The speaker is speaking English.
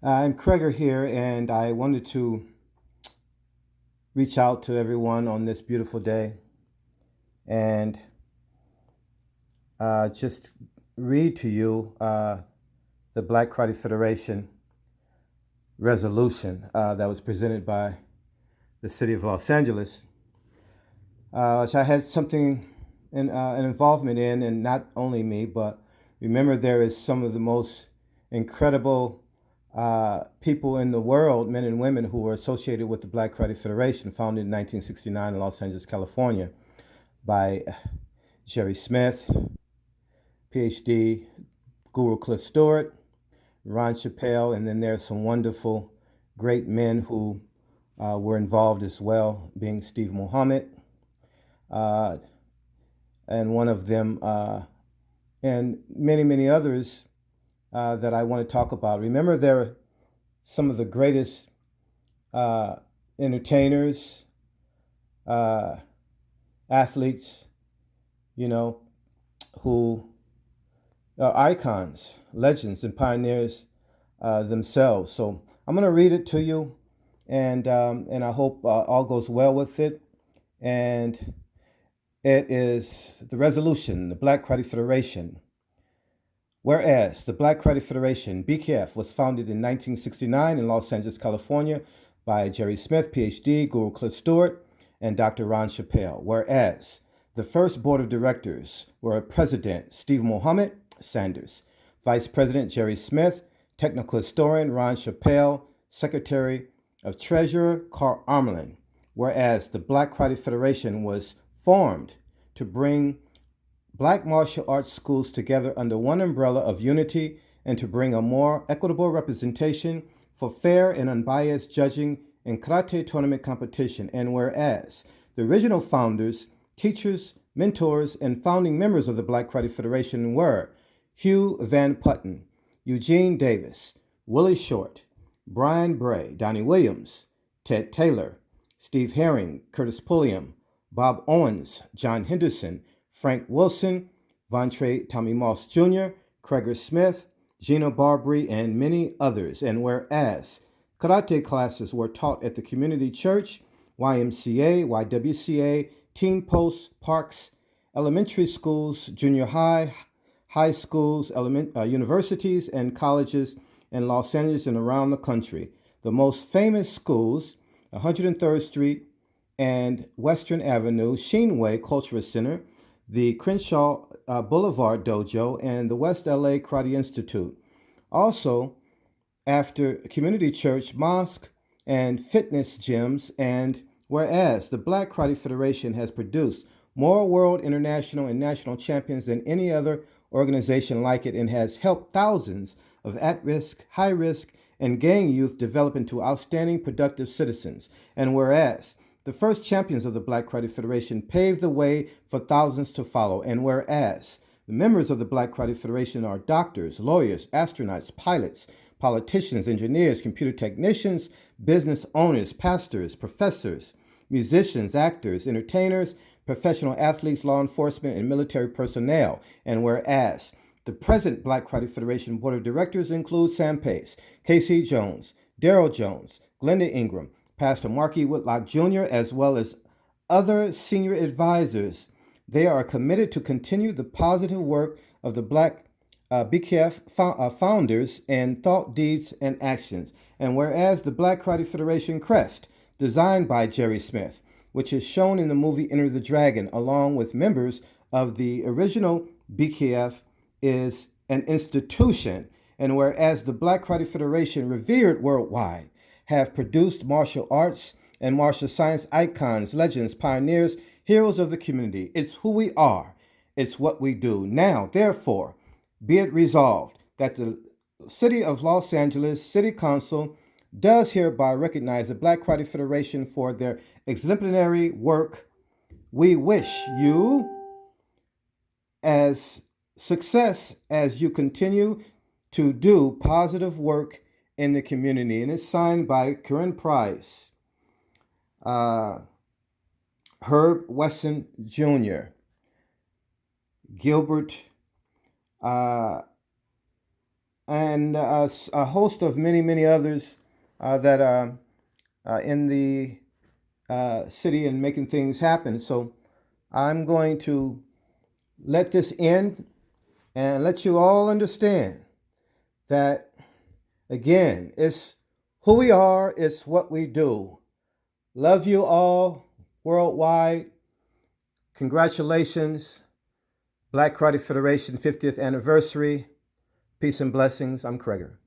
I'm Kreger here, and I wanted to reach out to everyone on this beautiful day and just read to you the Black Karate Federation resolution that was presented by the city of Los Angeles, which I had something an involvement in, and not only me, but remember there is some of the most incredible people in the world, men and women, who were associated with the Black Karate Federation, founded in 1969 in Los Angeles, California, by Jerry Smith, PhD, Guru Cliff Stewart, Ron Chappelle, and then there's some wonderful, great men who were involved as well, being Steve Muhammad, uh, and one of them, and many, many others that I want to talk about. Remember, they're some of the greatest uh, entertainers, uh, athletes, you know, who are icons, legends, and pioneers themselves. So I'm going to read it to you, and I hope all goes well with it. And it is the resolution, the Black Karate Federation. Whereas the Black Karate Federation, BKF, was founded in 1969 in Los Angeles, California by Jerry Smith, PhD, Guru Cliff Stewart, and Dr. Ron Chappelle. Whereas the first board of directors were President Steve Mohammed Sanders, Vice President Jerry Smith, Technical Historian Ron Chappelle, Secretary of Treasurer Carl Armelin. Whereas the Black Karate Federation was formed to bring Black martial arts schools together under one umbrella of unity and to bring a more equitable representation for fair and unbiased judging in karate tournament competition. And whereas the original founders, teachers, mentors, and founding members of the Black Karate Federation were Hugh Van Putten, Eugene Davis, Willie Short, Brian Bray, Donnie Williams, Ted Taylor, Steve Herring, Curtis Pulliam, Bob Owens, John Henderson, Frank Wilson, Vontre Tommy Moss Jr., Kreger Smith, Gina Barbary, and many others. And whereas karate classes were taught at the community church, YMCA, YWCA, teen posts, parks, elementary schools, junior high schools, universities, and colleges in Los Angeles and around the country. The most famous schools, 103rd Street and Western Avenue, Sheenway Cultural Center, the Crenshaw Boulevard Dojo, and the West LA Karate Institute. Also, after community church, mosque, and fitness gyms, and whereas the Black Karate Federation has produced more world, international, and national champions than any other organization like it and has helped thousands of at-risk, high-risk, and gang youth develop into outstanding, productive citizens. And whereas the first champions of the Black Karate Federation paved the way for thousands to follow. And whereas the members of the Black Karate Federation are doctors, lawyers, astronauts, pilots, politicians, engineers, computer technicians, business owners, pastors, professors, musicians, actors, entertainers, professional athletes, law enforcement, and military personnel. And whereas the present Black Karate Federation Board of Directors includes Sam Pace, Casey Jones, Daryl Jones, Glenda Ingram, Pastor Marky Whitlock Jr., as well as other senior advisors. They are committed to continue the positive work of the Black BKF founders and thought, deeds, and actions. And whereas the Black Karate Federation crest, designed by Jerry Smith, which is shown in the movie Enter the Dragon, along with members of the original BKF, is an institution. And whereas the Black Karate Federation, revered worldwide, have produced martial arts and martial science icons, legends, pioneers, heroes of the community. It's who we are. It's what we do. Now, therefore, be it resolved that the City of Los Angeles City Council does hereby recognize the Black Karate Federation for their exemplary work. We wish you as success as you continue to do positive work in the community. And it's signed by Corinne Price, Herb Wesson Jr., Gilbert and a host of many, many others that are in the city and making things happen. So I'm going to let this end and let you all understand that, again, it's who we are, it's what we do. Love you all worldwide. Congratulations, Black Karate Federation 50th anniversary. Peace and blessings. I'm Kreger.